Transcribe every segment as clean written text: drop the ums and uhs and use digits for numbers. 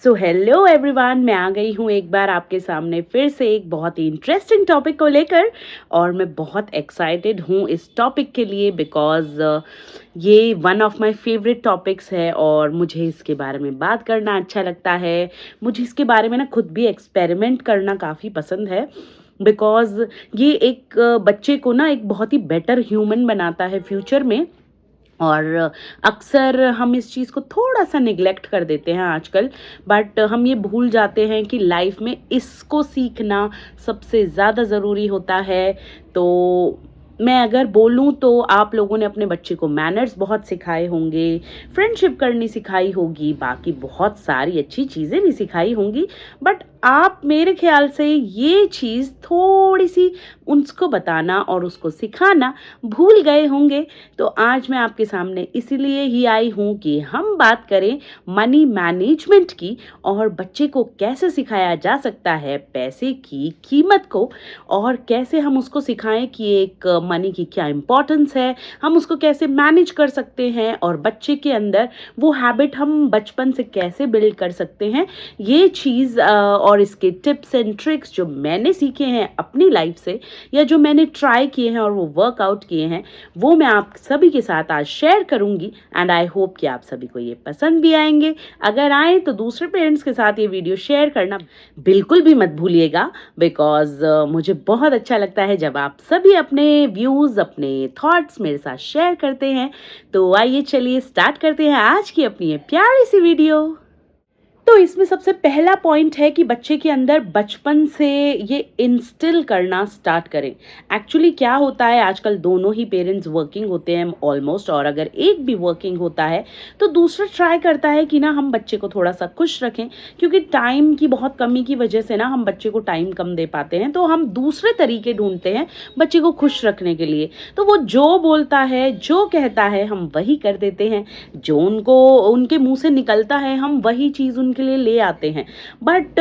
So hello everyone, मैं आ गई हूँ एक बार आपके सामने फिर से एक बहुत ही इंटरेस्टिंग टॉपिक को लेकर। और मैं बहुत एक्साइटेड हूँ इस टॉपिक के लिए बिकॉज़ ये one of my favourite topics है और मुझे इसके बारे में बात करना अच्छा लगता है। मुझे इसके बारे में ना खुद भी एक्सपेरिमेंट करना काफ़ी पसंद है बिकॉज़ ये एक बच्चे को ना एक बहुत ही बेटर ह्यूमन बनाता है फ्यूचर में। और अक्सर हम इस चीज़ को थोड़ा-सा नेग्लेक्ट कर देते हैं आजकल, बट हम ये भूल जाते हैं कि लाइफ में इसको सीखना सबसे ज़्यादा ज़रूरी होता है। तो मैं अगर बोलूँ तो आप लोगों ने अपने बच्चे को मैनर्स बहुत सिखाए होंगे, फ्रेंडशिप करनी सिखाई होगी, बाकी बहुत सारी अच्छी चीज़ें भी सिखाई होंगी, बट आप मेरे ख़्याल से ये चीज़ थोड़ी-सी उसको बताना और उसको सिखाना भूल गए होंगे। तो आज मैं आपके सामने इसीलिए ही आई हूँ कि हम बात करें मनी मैनेजमेंट की और बच्चे को कैसे सिखाया जा सकता है पैसे की कीमत को, और कैसे हम उसको सिखाएं कि एक मनी की क्या इम्पोर्टेंस है, हम उसको कैसे मैनेज कर सकते हैं और बच्चे के अंदर वो हैबिट हम बचपन से कैसे बिल्ड कर सकते हैं। ये चीज़ और इसके टिप्स एंड ट्रिक्स जो मैंने सीखे हैं अपनी लाइफ से या जो मैंने ट्राई किए हैं और वो वर्कआउट किए हैं, वो मैं आप सभी के साथ आज शेयर करूंगी एंड आई होप कि आप सभी को ये पसंद भी आएंगे। अगर आए तो दूसरे पेरेंट्स के साथ ये वीडियो शेयर करना बिल्कुल भी मत भूलिएगा बिकॉज मुझे बहुत अच्छा लगता है जब आप सभी अपने व्यूज़, अपने थॉट्स मेरे साथ शेयर करते हैं। तो आइए चलिए स्टार्ट करते हैं आज की अपनी ये प्यारी सी वीडियो। तो इसमें सबसे पहला पॉइंट है कि बच्चे के अंदर बचपन से ये इंस्टिल करना स्टार्ट करें। एक्चुअली क्या होता है, आजकल दोनों ही पेरेंट्स वर्किंग होते हैं ऑलमोस्ट, और अगर एक भी वर्किंग होता है तो दूसरा ट्राई करता है कि ना हम बच्चे को थोड़ा सा खुश रखें, क्योंकि टाइम की बहुत कमी की वजह से ना हम बच्चे को टाइम कम दे पाते हैं, तो हम दूसरे तरीके ढूंढते हैं बच्चे को खुश रखने के लिए। तो वो जो बोलता है, जो कहता है, हम वही कर देते हैं, जो उनको उनके मुंह से निकलता है हम वही चीज़ के लिए ले आते हैं। बट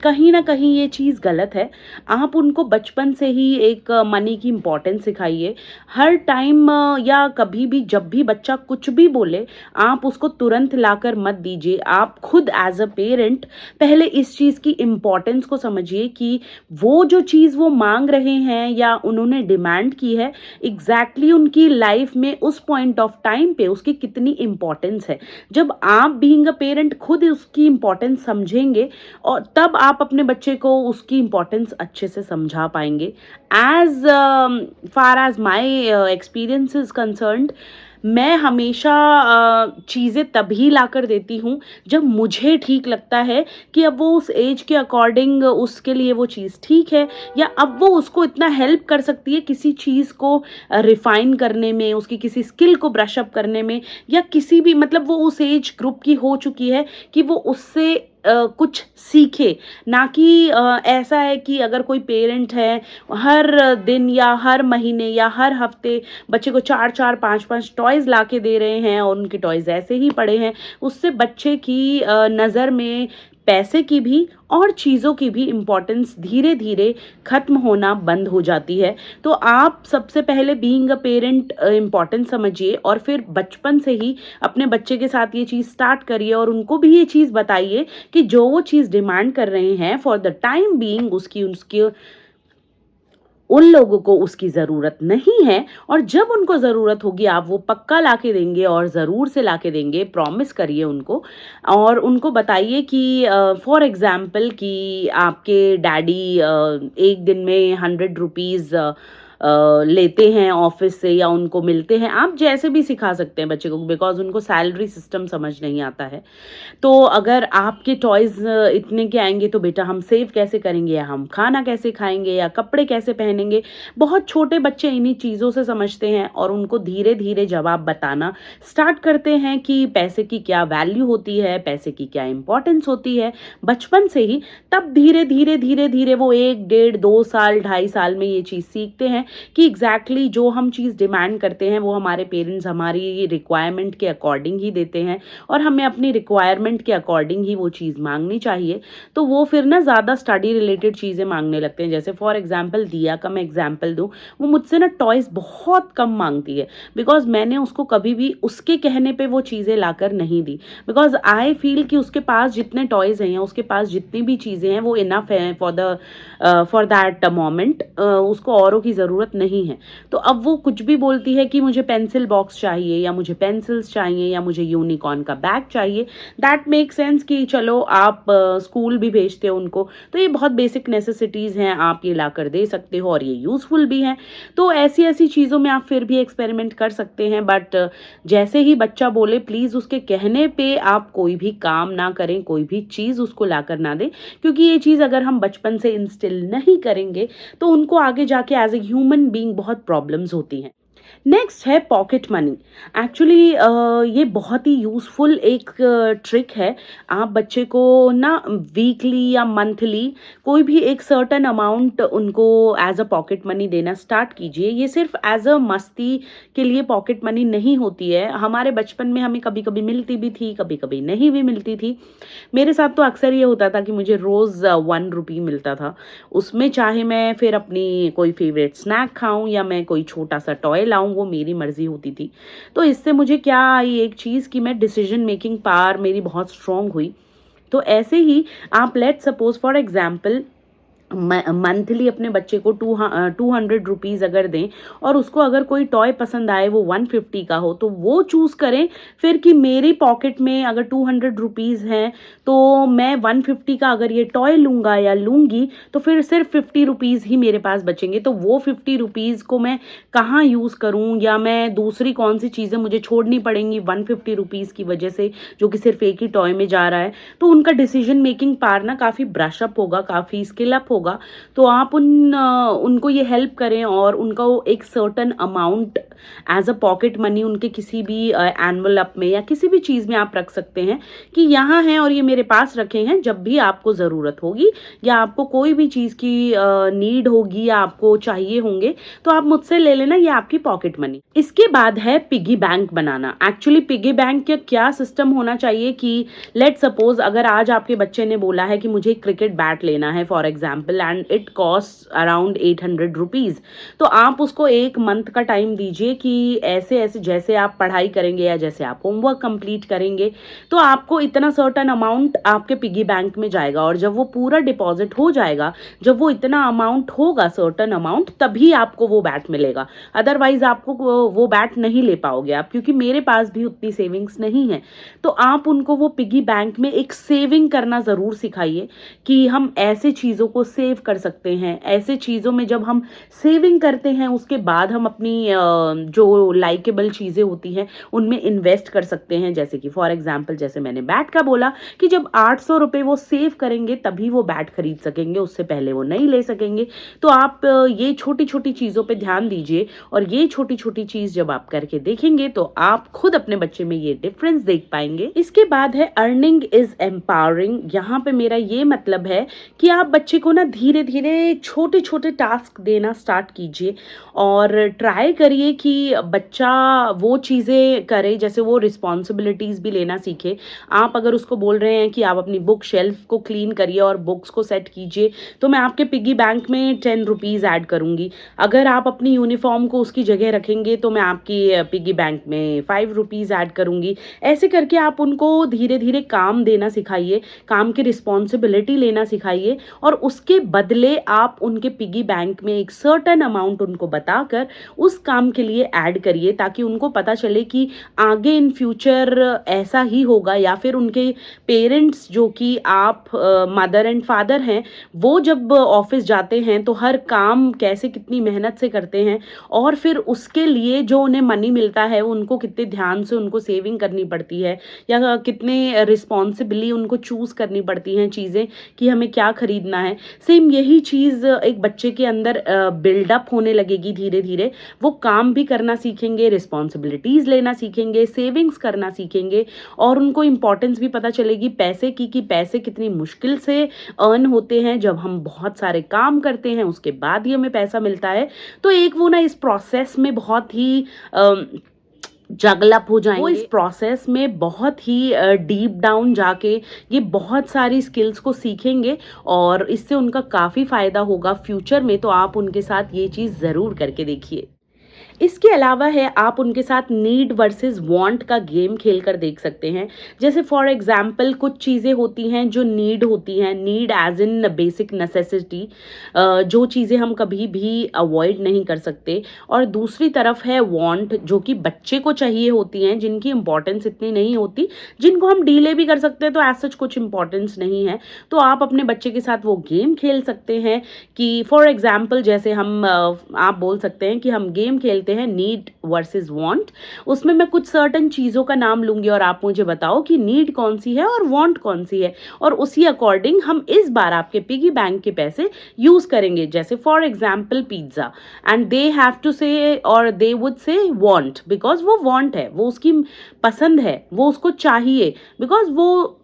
कहीं ना कहीं ये चीज़ गलत है। आप उनको बचपन से ही एक मनी की इम्पोर्टेंस सिखाइए। हर टाइम या कभी भी जब भी बच्चा कुछ भी बोले, आप उसको तुरंत लाकर मत दीजिए। आप खुद एज अ पेरेंट पहले इस चीज़ की इम्पोर्टेंस को समझिए कि वो जो चीज़ वो मांग रहे हैं या उन्होंने डिमांड की है, एग्जैक्टली उनकी लाइफ में उस पॉइंट ऑफ टाइम पे उसकी कितनी इम्पोर्टेंस है। जब आप बीइंग अ पेरेंट खुद उसकी इम्पोर्टेंस समझेंगे और तब आप अपने बच्चे को उसकी इम्पोर्टेंस अच्छे से समझा पाएंगे। As far as my experience is concerned, मैं हमेशा चीज़ें तभी ला कर देती हूँ जब मुझे ठीक लगता है कि अब वो उस एज के अकॉर्डिंग उसके लिए वो चीज़ ठीक है, या अब वो उसको इतना हेल्प कर सकती है किसी चीज़ को रिफाइन करने में, उसकी किसी स्किल को ब्रश अप करने में, या किसी भी मतलब वो उस एज ग्रुप की हो चुकी है कि वो उससे कुछ सीखे। ना कि ऐसा है कि अगर कोई पेरेंट है हर दिन या हर महीने या हर हफ्ते बच्चे को 4-4 5-5 टॉयज़ ला के दे रहे हैं और उनके टॉयज़ ऐसे ही पड़े हैं। उससे बच्चे की नज़र में पैसे की भी और चीज़ों की भी इम्पोर्टेंस धीरे धीरे ख़त्म होना बंद हो जाती है। तो आप सबसे पहले बीइंग अ पेरेंट इम्पोर्टेंस समझिए और फिर बचपन से ही अपने बच्चे के साथ ये चीज़ स्टार्ट करिए और उनको भी ये चीज़ बताइए कि जो वो चीज़ डिमांड कर रहे हैं फॉर द टाइम बीइंग उसकी उसकी उन लोगों को उसकी ज़रूरत नहीं है, और जब उनको ज़रूरत होगी आप वो पक्का ला के देंगे और ज़रूर से ला के देंगे। प्रॉमिस करिए उनको और उनको बताइए कि फॉर एग्ज़ाम्पल कि आपके डैडी एक दिन में 100 रुपीज़ लेते हैं ऑफिस से या उनको मिलते हैं। आप जैसे भी सिखा सकते हैं बच्चे को बिकॉज उनको सैलरी सिस्टम समझ नहीं आता है। तो अगर आपके टॉयज़ इतने के आएंगे तो बेटा हम सेव कैसे करेंगे, या हम खाना कैसे खाएंगे, या कपड़े कैसे पहनेंगे। बहुत छोटे बच्चे इन्हीं चीज़ों से समझते हैं और उनको धीरे धीरे जब आप बताना स्टार्ट करते हैं कि पैसे की क्या वैल्यू होती है, पैसे की क्या इंपॉर्टेंस होती है बचपन से ही, तब धीरे धीरे धीरे धीरे वो 1 डेढ़ 2 साल 2.5 साल में ये चीज़ सीखते हैं कि एग्जैक्टली जो हम चीज़ डिमांड करते हैं वो हमारे पेरेंट्स हमारी रिक्वायरमेंट के अकॉर्डिंग ही देते हैं और हमें अपनी रिक्वायरमेंट के अकॉर्डिंग ही वो चीज़ मांगनी चाहिए। तो वो फिर ना ज़्यादा स्टडी रिलेटेड चीज़ें मांगने लगते हैं। जैसे फॉर एग्जांपल दिया का मैं एग्जांपल दूँ, वो मुझसे ना टॉयज़ बहुत कम मांगती है बिकॉज़ मैंने उसको कभी भी उसके कहने पे वो चीज़ें लाकर नहीं दी। बिकॉज़ आई फील कि उसके पास जितने टॉयज़ हैं या उसके पास जितनी भी चीज़ें हैं वो इनफ है फॉर दैट मोमेंट, उसको औरों की ज़रूरत नहीं है। तो अब वो कुछ भी बोलती है कि मुझे पेंसिल बॉक्स चाहिए या मुझे पेंसिल्स चाहिए या मुझे यूनिकॉर्न का बैग चाहिए। दैट मेक सेंस कि चलो आप स्कूल भी भेजते हो उनको, तो ये बहुत बेसिक नेसेसिटीज़ हैं, आप ये लाकर दे सकते हो और ये यूज़फुल भी हैं। तो ऐसी ऐसी चीज़ों में आप फिर भी एक्सपेरिमेंट कर सकते हैं, बट जैसे ही बच्चा बोले प्लीज़ उसके कहने पे आप कोई भी काम ना करें, कोई भी चीज़ उसको लाकर ना दें, क्योंकि ये चीज़ अगर हम बचपन से इंस्टिल नहीं करेंगे तो उनको आगे जाके एज ए ह्यूमन बीइंग बहुत प्रॉब्लम्स होती हैं। नेक्स्ट है पॉकेट मनी। एक्चुअली ये बहुत ही यूज़फुल एक ट्रिक है। आप बच्चे को ना वीकली या मंथली कोई भी एक सर्टेन अमाउंट उनको एज अ पॉकेट मनी देना स्टार्ट कीजिए। ये सिर्फ एज अ मस्ती के लिए पॉकेट मनी नहीं होती है। हमारे बचपन में हमें कभी कभी मिलती भी थी, कभी कभी नहीं भी मिलती थी। मेरे साथ तो अक्सर ये होता था कि मुझे रोज़ 1 रुपी मिलता था। उसमें चाहे मैं फिर अपनी कोई फेवरेट स्नैक खाऊं या मैं कोई छोटा सा टॉय लाऊं, वो मेरी मर्जी होती थी। तो इससे मुझे क्या आई एक चीज़ कि मैं डिसीजन मेकिंग पावर मेरी बहुत स्ट्रांग हुई। तो ऐसे ही आप let suppose for example monthly अपने बच्चे को 200 रुपीज़ अगर दें और उसको अगर कोई टॉय पसंद आए वो 150 का हो, तो वो चूज़ करें फिर कि मेरी पॉकेट में अगर 200 रुपीज़ हैं तो मैं 150 का अगर ये टॉय लूँगा या लूँगी तो फिर सिर्फ 50 रुपीज़ ही मेरे पास बचेंगे। तो वो 50 रुपीज़ को मैं कहाँ यूज़ करूँ या मैं दूसरी कौन सी चीज़ें मुझे छोड़नी पड़ेंगी 150 रुपीज़ की वजह से, जो कि सिर्फ एक ही टॉय में जा रहा है। तो उनका डिसीजन मेकिंग पावर ना काफ़ी ब्रश अप होगा, काफ़ी स्किल अप होगा। तो आप उनको ये हेल्प करें और उनका वो एक certain amount as a pocket money उनके किसी भी एनवलप में या किसी भी चीज़ में आप रख सकते हैं कि यहाँ है और ये मेरे पास रखे हैं, जब भी आपको ज़रूरत होगी या आपको कोई भी चीज़ की नीड होगी या आपको चाहिए होंगे तो आप मुझसे ले लेना, ये आपकी पॉकेट मनी। इसके बाद है पिगी बैंक बनाना। एक्चुअली पिगी बैंक का क्या सिस्टम होना चाहिए कि लेट सपोज अगर आज आपके बच्चे ने बोला है कि मुझे क्रिकेट बैट लेना है for example and it cost around 800 rupees, तो आप उसको एक मंथ का टाइम दीजिए कि ऐसे ऐसे जैसे आप पढ़ाई करेंगे या जैसे आप होमवर्क कंप्लीट करेंगे तो आपको इतना सर्टेन अमाउंट आपके पिगी बैंक में जाएगा और जब वो पूरा डिपॉजिट हो जाएगा, जब वो इतना अमाउंट होगा सर्टेन अमाउंट, तभी आपको वो बैट मिलेगा। अदरवाइज आपको वो बैट नहीं ले पाओगे आप, क्योंकि मेरे पास भी उतनी सेविंग्स नहीं है। तो आप उनको वो पिगी बैंक में एक सेविंग करना ज़रूर सिखाइए कि हम ऐसे चीज़ों को सेव कर सकते हैं। ऐसे चीज़ों में जब हम सेविंग करते हैं उसके बाद हम अपनी जो लाइकेबल चीज़ें होती हैं उनमें इन्वेस्ट कर सकते हैं। जैसे कि फॉर एग्जांपल जैसे मैंने बैट का बोला कि जब 800 रुपये वो सेव करेंगे तभी वो बैट खरीद सकेंगे, उससे पहले वो नहीं ले सकेंगे। तो आप ये छोटी छोटी चीज़ों पे ध्यान दीजिए और ये छोटी छोटी चीज़ जब आप करके देखेंगे तो आप खुद अपने बच्चे में ये डिफरेंस देख पाएंगे। इसके बाद है अर्निंग इज एम्पावरिंग। यहाँ पे मेरा ये मतलब है कि आप बच्चे को ना धीरे धीरे छोटे छोटे टास्क देना स्टार्ट कीजिए और ट्राई करिए कि बच्चा वो चीज़ें करे, जैसे वो रिस्पॉन्सिबिलिटीज़ भी लेना सीखे। आप अगर उसको बोल रहे हैं कि आप अपनी बुक शेल्फ को क्लीन करिए और बुक्स को सेट कीजिए, तो मैं आपके पिगी बैंक में 10 रुपीज़ ऐड करूँगी। अगर आप अपनी यूनिफॉर्म को उसकी जगह रखेंगे तो मैं आपकी पिगी बैंक में 5 रुपीज़ ऐड करूँगी। ऐसे करके आप उनको धीरे धीरे काम देना सिखाइए, काम की रिस्पॉन्सिबिलिटी लेना सिखाइए और उसके बदले आप उनके पिगी बैंक में एक सर्टेन अमाउंट उनको बताकर उस काम के लिए ऐड करिए, ताकि उनको पता चले कि आगे इन फ्यूचर ऐसा ही होगा। या फिर उनके पेरेंट्स जो कि आप मदर एंड फादर हैं, वो जब ऑफिस जाते हैं तो हर काम कैसे कितनी मेहनत से करते हैं और फिर उसके लिए जो उन्हें मनी मिलता है उनको कितने ध्यान से उनको सेविंग करनी पड़ती है या कितने रिस्पॉन्सिबली उनको चूज़ करनी पड़ती हैं चीज़ें कि हमें क्या खरीदना है। सेम यही चीज़ एक बच्चे के अंदर बिल्डअप होने लगेगी धीरे धीरे। वो काम भी करना सीखेंगे, रिस्पॉन्सिबिलिटीज़ लेना सीखेंगे, सेविंग्स करना सीखेंगे और उनको इम्पोर्टेंस भी पता चलेगी पैसे की, कि पैसे कितनी मुश्किल से अर्न होते हैं। जब हम बहुत सारे काम करते हैं उसके बाद ही हमें पैसा मिलता है। तो एक वो ना इस प्रोसेस में बहुत ही जगलप हो जाएंगे। वो इस प्रोसेस में बहुत ही डीप डाउन जाके ये बहुत सारी स्किल्स को सीखेंगे और इससे उनका काफ़ी फ़ायदा होगा फ्यूचर में। तो आप उनके साथ ये चीज़ ज़रूर करके देखिए। इसके अलावा है, आप उनके साथ नीड वर्सेस वांट का गेम खेल कर देख सकते हैं। जैसे फॉर एग्जांपल कुछ चीज़ें होती हैं जो नीड होती हैं, need as in basic necessity, जो चीज़ें हम कभी भी अवॉइड नहीं कर सकते। और दूसरी तरफ है वांट, जो कि बच्चे को चाहिए होती हैं, जिनकी इंपॉर्टेंस इतनी नहीं होती, जिनको हम डीले भी कर सकते हैं, तो एज सच कुछ इंपॉर्टेंस नहीं है। तो आप अपने बच्चे के साथ वो गेम खेल सकते हैं कि फॉर एग्जाम्पल जैसे हम आप बोल सकते हैं कि हम गेम खेलते हैं नीड वर्सेस वांट। उसमें मैं कुछ सर्टन चीज़ों का नाम लूंगी और आप मुझे बताओ कि नीड कौन सी है और वांट कौन सी है, और उसी अकॉर्डिंग हम इस बार आपके पिगी बैंक के पैसे यूज करेंगे। जैसे for example pizza, and they have to say और they would say want, because वो वांट है, वो उसकी पसंद है, वो उसको चाहिए, बिकॉज वो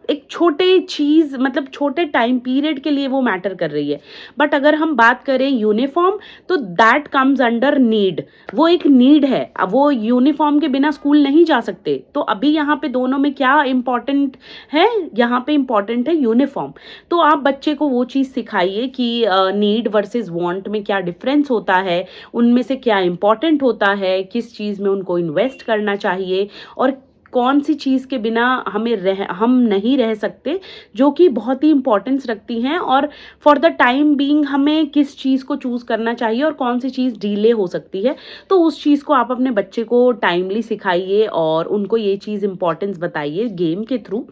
एक छोटे चीज़ मतलब छोटे टाइम पीरियड के लिए वो मैटर कर रही है। बट अगर हम बात करें यूनिफॉर्म, तो दैट कम्स अंडर नीड। वो एक नीड है, अब वो यूनिफॉर्म के बिना स्कूल नहीं जा सकते। तो अभी यहाँ पे दोनों में क्या इंपॉर्टेंट है, यहाँ पे इंपॉर्टेंट है यूनिफॉर्म। तो आप बच्चे को वो चीज़ सिखाइए कि नीड वर्सेस वांट में क्या डिफरेंस होता है, उनमें से क्या इंपॉर्टेंट होता है, किस चीज़ में उनको इन्वेस्ट करना चाहिए और कौन सी चीज़ के बिना हम नहीं रह सकते, जो कि बहुत ही इंपॉर्टेंस रखती हैं। और फॉर द टाइम बीइंग हमें किस चीज़ को चूज़ करना चाहिए और कौन सी चीज़ डिले हो सकती है। तो उस चीज़ को आप अपने बच्चे को टाइमली सिखाइए और उनको ये चीज़ इंपॉर्टेंस बताइए गेम के थ्रू।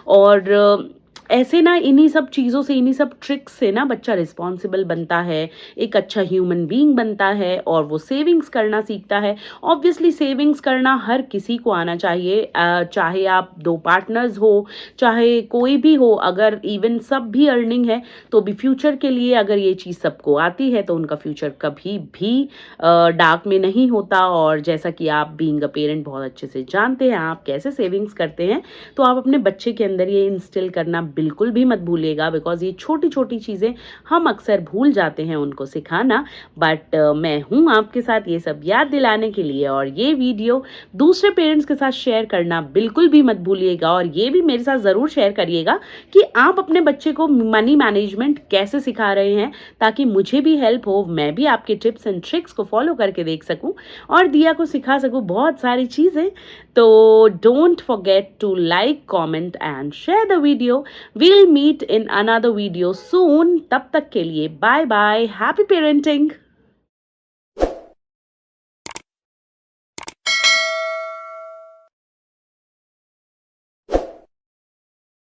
और ऐसे ना इन्हीं सब चीज़ों से, इन्हीं सब ट्रिक्स से ना बच्चा रिस्पॉन्सिबल बनता है, एक अच्छा ह्यूमन बीइंग बनता है और वो सेविंग्स करना सीखता है। ऑब्वियसली सेविंग्स करना हर किसी को आना चाहिए, चाहे आप दो पार्टनर्स हो, चाहे कोई भी हो, अगर इवन सब भी अर्निंग है तो भी फ्यूचर के लिए अगर ये चीज़ सबको आती है तो उनका फ्यूचर कभी भी डार्क में नहीं होता। और जैसा कि आप बीइंग अ पेरेंट बहुत अच्छे से जानते हैं आप कैसे सेविंग्स करते हैं, तो आप अपने बच्चे के अंदर ये इंस्टिल करना बिल्कुल भी मत भूलिएगा, बिकॉज ये छोटी छोटी चीज़ें हम अक्सर भूल जाते हैं उनको सिखाना। बट मैं हूँ आपके साथ ये सब याद दिलाने के लिए। और ये वीडियो दूसरे पेरेंट्स के साथ शेयर करना बिल्कुल भी मत भूलिएगा, और ये भी मेरे साथ ज़रूर शेयर करिएगा कि आप अपने बच्चे को मनी मैनेजमेंट कैसे सिखा रहे हैं, ताकि मुझे भी हेल्प हो, मैं भी आपके टिप्स एंड ट्रिक्स को फॉलो करके देख सकूं और दिया को सिखा सकूं बहुत सारी चीज़ें। तो don't forget to like, comment and share the video. We'll meet in another video soon. तब तक के लिए बाय बाय, हैप्पी पेरेंटिंग।